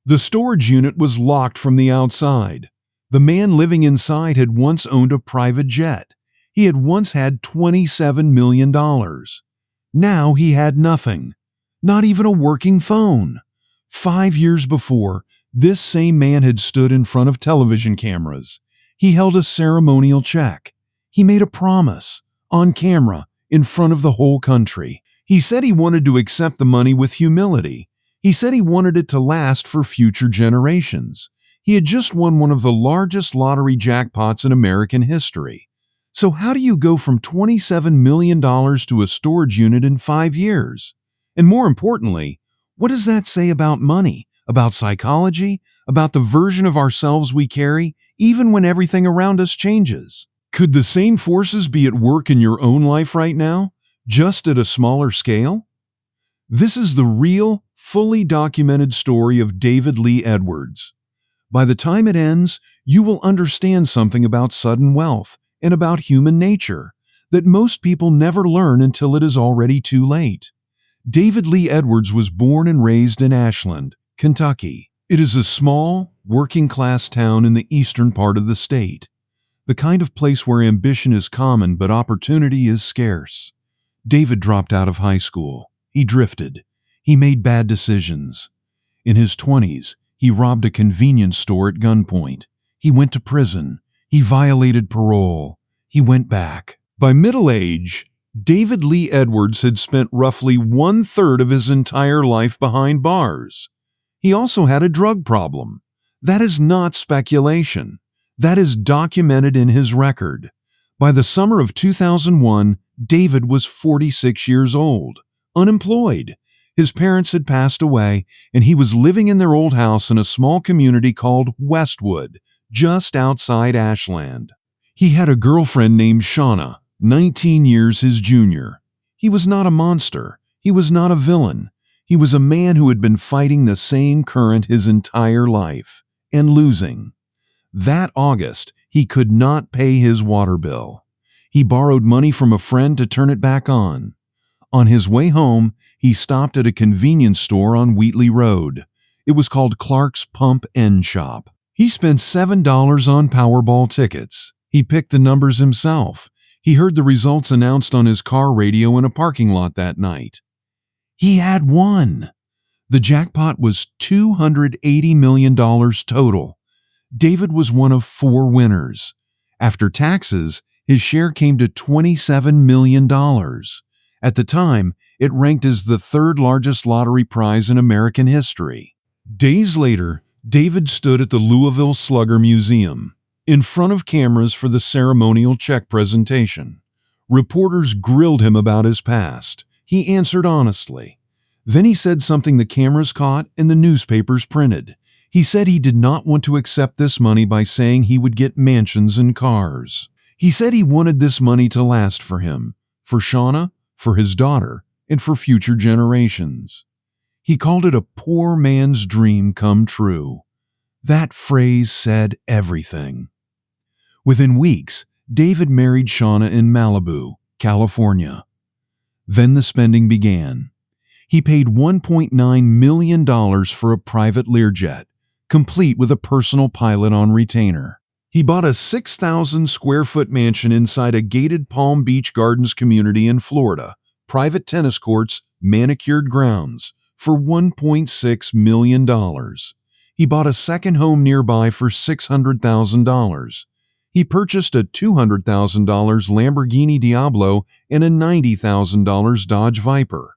The storage unit was locked from the outside. The man living inside had once owned a private jet. He had once had $27 million. Now he had nothing, not even a working phone. 5 years before, this same man had stood in front of television cameras. He held a ceremonial check. He made a promise, on camera, in front of the whole country. He said he wanted to accept the money with humility. He said he wanted it to last for future generations. He had just won one of the largest lottery jackpots in American history. So how do you go from $27 million to a storage unit in 5 years? And more importantly, what does that say about money, about psychology, about the version of ourselves we carry, even when everything around us changes? Could the same forces be at work in your own life right now, just at a smaller scale? This is the real, fully documented story of David Lee Edwards. By the time it ends, you will understand something about sudden wealth and about human nature that most people never learn until it is already too late. David Lee Edwards was born and raised in Ashland, Kentucky. It is a small, working-class town in the eastern part of the state. The kind of place where ambition is common but opportunity is scarce. David dropped out of high school. He drifted. He made bad decisions. In his 20s, he robbed a convenience store at gunpoint. He went to prison. He violated parole. He went back. By middle age, David Lee Edwards had spent roughly 1/3 of his entire life behind bars. He also had a drug problem. That is not speculation. That is documented in his record. By the summer of 2001, David was 46 years old, unemployed. His parents had passed away, and he was living in their old house in a small community called Westwood, just outside Ashland. He had a girlfriend named Shauna, 19 years his junior. He was not a monster. He was not a villain. He was a man who had been fighting the same current his entire life, and losing. That August, he could not pay his water bill. He borrowed money from a friend to turn it back on. On his way home, he stopped at a convenience store on Wheatley Road. It was called Clark's Pump End Shop. He spent $7 on Powerball tickets. He picked the numbers himself. He heard the results announced on his car radio in a parking lot that night. He had won. The jackpot was $280 million total. David was one of 4 winners. After taxes, his share came to $27 million. At the time, it ranked as the 3rd largest lottery prize in American history. Days later, David stood at the Louisville Slugger Museum, in front of cameras for the ceremonial check presentation. Reporters grilled him about his past. He answered honestly. Then he said something the cameras caught and the newspapers printed. He said he did not want to accept this money by saying he would get mansions and cars. He said he wanted this money to last for him, for Shauna, for his daughter, and for future generations. He called it a poor man's dream come true. That phrase said everything. Within weeks, David married Shauna in Malibu, California. Then the spending began. He paid $1.9 million for a private Learjet, complete with a personal pilot on retainer. He bought a 6,000 square foot mansion inside a gated Palm Beach Gardens community in Florida, private tennis courts, manicured grounds, for $1.6 million. He bought a second home nearby for $600,000. He purchased a $200,000 Lamborghini Diablo and a $90,000 Dodge Viper.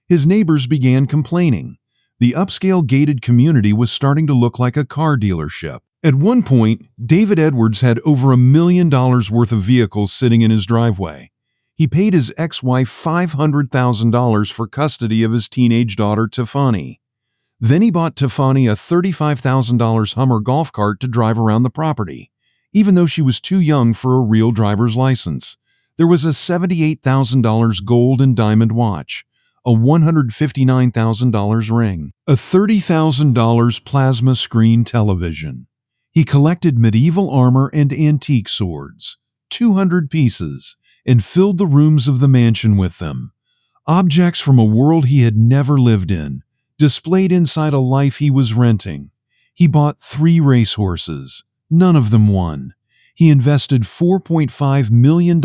His neighbors began complaining. The upscale gated community was starting to look like a car dealership. At one point, David Edwards had over $1 million worth of vehicles sitting in his driveway. He paid his ex-wife $500,000 for custody of his teenage daughter, Tiffany. Then he bought Tiffany a $35,000 Hummer golf cart to drive around the property, even though she was too young for a real driver's license. There was a $78,000 gold and diamond watch, a $159,000 ring, a $30,000 plasma screen television. He collected medieval armor and antique swords, 200 pieces, and filled the rooms of the mansion with them. Objects from a world he had never lived in, displayed inside a life he was renting. He bought 3 racehorses. None of them won. He invested $4.5 million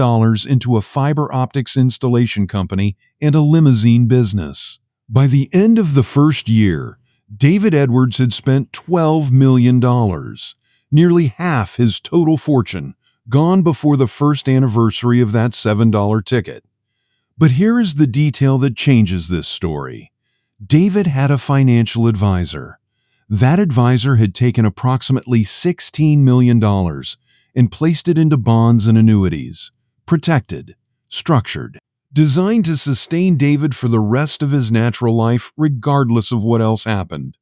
into a fiber optics installation company and a limousine business. By the end of the first year, David Edwards had spent $12 million, nearly half his total fortune, gone before the first anniversary of that $7 ticket. But here is the detail that changes this story. David had a financial advisor. That advisor had taken approximately $16 million and placed it into bonds and annuities, protected, structured, designed to sustain David for the rest of his natural life regardless of what else happened.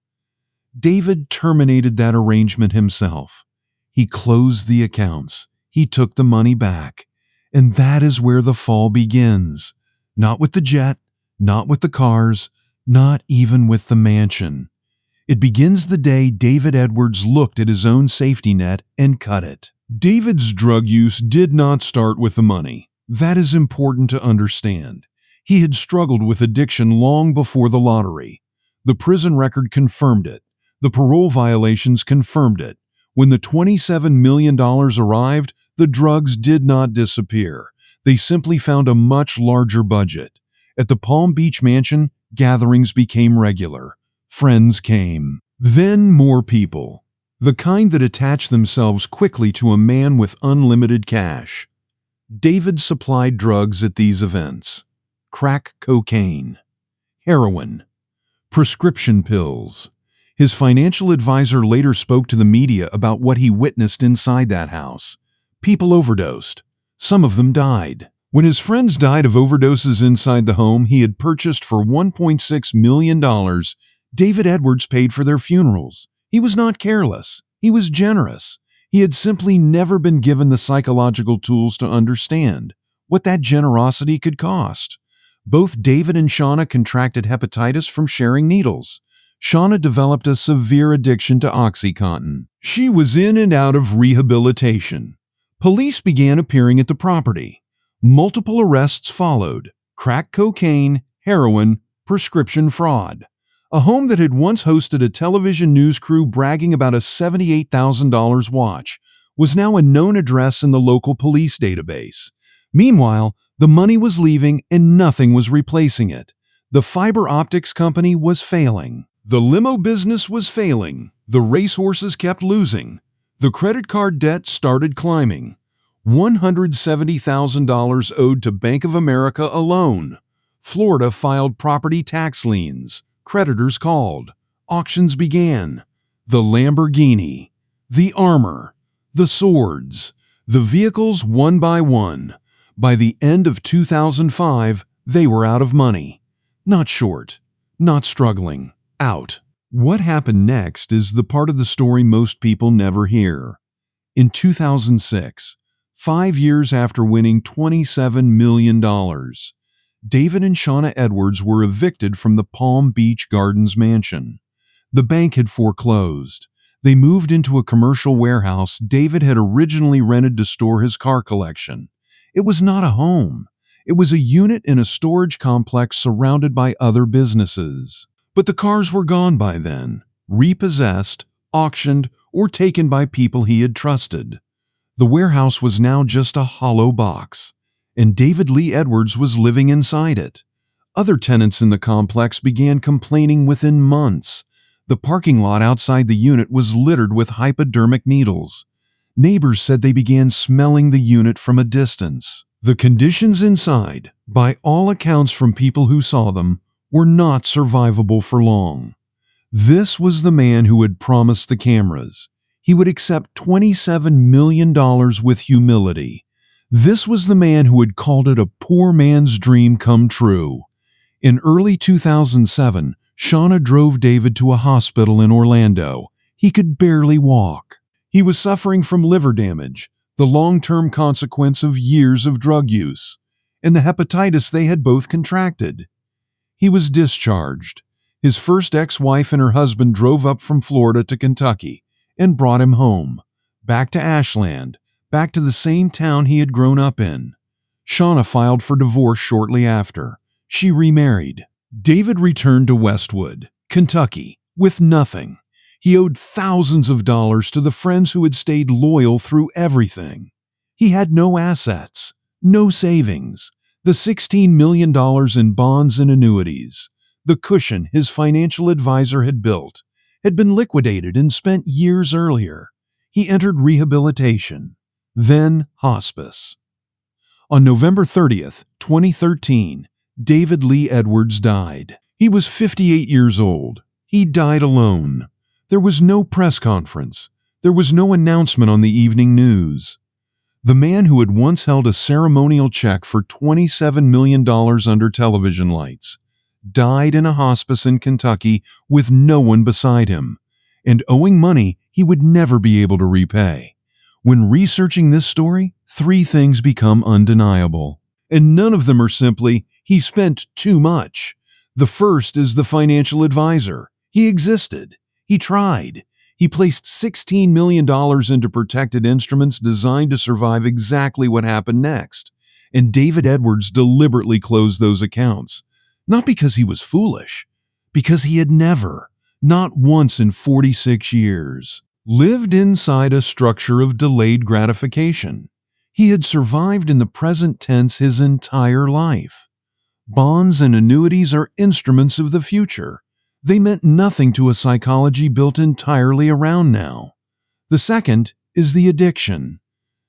David terminated that arrangement himself. He closed the accounts. He took the money back. And that is where the fall begins. Not with the jet, not with the cars, not even with the mansion. It begins the day David Edwards looked at his own safety net and cut it. David's drug use did not start with the money. That is important to understand. He had struggled with addiction long before the lottery. The prison record confirmed it. The parole violations confirmed it. When the $27 million arrived, the drugs did not disappear. They simply found a much larger budget. At the Palm Beach mansion, gatherings became regular. Friends came. Then more people. The kind that attach themselves quickly to a man with unlimited cash. David supplied drugs at these events. Crack cocaine, heroin, prescription pills. His financial advisor later spoke to the media about what he witnessed inside that house. People overdosed. Some of them died. When his friends died of overdoses inside the home he had purchased for $1.6 million, David Edwards paid for their funerals. He was not careless. He was generous. He had simply never been given the psychological tools to understand what that generosity could cost. Both David and Shauna contracted hepatitis from sharing needles. Shauna developed a severe addiction to OxyContin. She was in and out of rehabilitation. Police began appearing at the property. Multiple arrests followed: crack cocaine, heroin, prescription fraud. A home that had once hosted a television news crew bragging about a $78,000 watch was now a known address in the local police database. Meanwhile, the money was leaving and nothing was replacing it. The fiber optics company was failing. The limo business was failing. The racehorses kept losing. The credit card debt started climbing. $170,000 owed to Bank of America alone. Florida filed property tax liens. Creditors called. Auctions began. The Lamborghini, the armor, the swords, the vehicles one by one. By the end of 2005, they were out of money. Not short, not struggling, out. What happened next is the part of the story most people never hear. In 2006, 5 years after winning $27 million, David and Shauna Edwards were evicted from the Palm Beach Gardens mansion. The bank had foreclosed. They moved into a commercial warehouse David had originally rented to store his car collection. It was not a home. It was a unit in a storage complex surrounded by other businesses. But the cars were gone by then, repossessed, auctioned, or taken by people he had trusted. The warehouse was now just a hollow box, and David Lee Edwards was living inside it. Other tenants in the complex began complaining within months. The parking lot outside the unit was littered with hypodermic needles. Neighbors said they began smelling the unit from a distance. The conditions inside, by all accounts from people who saw them, were not survivable for long. This was the man who had promised the cameras. He would accept $27 million with humility. This was the man who had called it a poor man's dream come true. In early 2007, Shauna drove David to a hospital in Orlando. He could barely walk. He was suffering from liver damage, the long-term consequence of years of drug use, and the hepatitis they had both contracted. He was discharged. His first ex-wife and her husband drove up from Florida to Kentucky and brought him home, back to Ashland, back to the same town he had grown up in. Shauna filed for divorce shortly after. She remarried. David returned to Westwood, Kentucky, with nothing. He owed thousands of dollars to the friends who had stayed loyal through everything. He had no assets, no savings, the $16 million in bonds and annuities, the cushion his financial advisor had built, had been liquidated and spent years earlier. He entered rehabilitation, then hospice. On November 30th, 2013, David Lee Edwards died. He was 58 years old. He died alone. There was no press conference. There was no announcement on the evening news. The man who had once held a ceremonial check for $27 million under television lights died in a hospice in Kentucky with no one beside him, and owing money he would never be able to repay. When researching this story, three things become undeniable. And none of them are simply, he spent too much. The first is the financial advisor. He existed. He tried. He placed $16 million into protected instruments designed to survive exactly what happened next. And David Edwards deliberately closed those accounts. Not because he was foolish, because he had never, not once in 46 years, lived inside a structure of delayed gratification. He had survived in the present tense his entire life. Bonds and annuities are instruments of the future. They meant nothing to a psychology built entirely around now. The second is the addiction.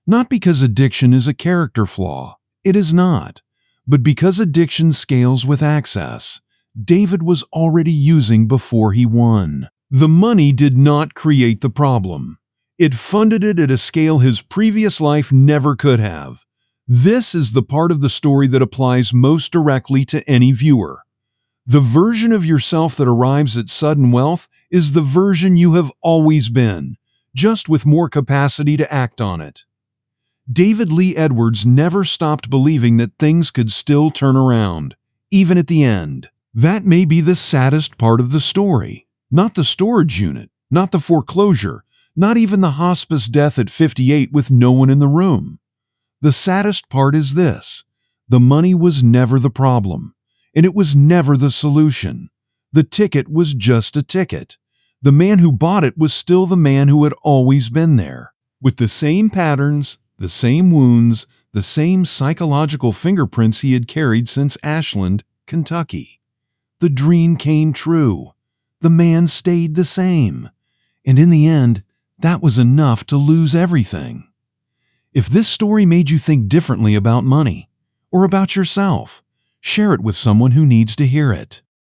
Not because addiction is a character flaw. It is not. But because addiction scales with access. David was already using before he won. The money did not create the problem. It funded it at a scale his previous life never could have. This is the part of the story that applies most directly to any viewer. The version of yourself that arrives at sudden wealth is the version you have always been, just with more capacity to act on it. David Lee Edwards never stopped believing that things could still turn around, even at the end. That may be the saddest part of the story. Not the storage unit, not the foreclosure, not even the hospice death at 58 with no one in the room. The saddest part is this: the money was never the problem, and it was never the solution. The ticket was just a ticket. The man who bought it was still the man who had always been there, with the same patterns, the same wounds, the same psychological fingerprints he had carried since Ashland, Kentucky. The dream came true. The man stayed the same. And in the end, that was enough to lose everything. If this story made you think differently about money, or about yourself, share it with someone who needs to hear it.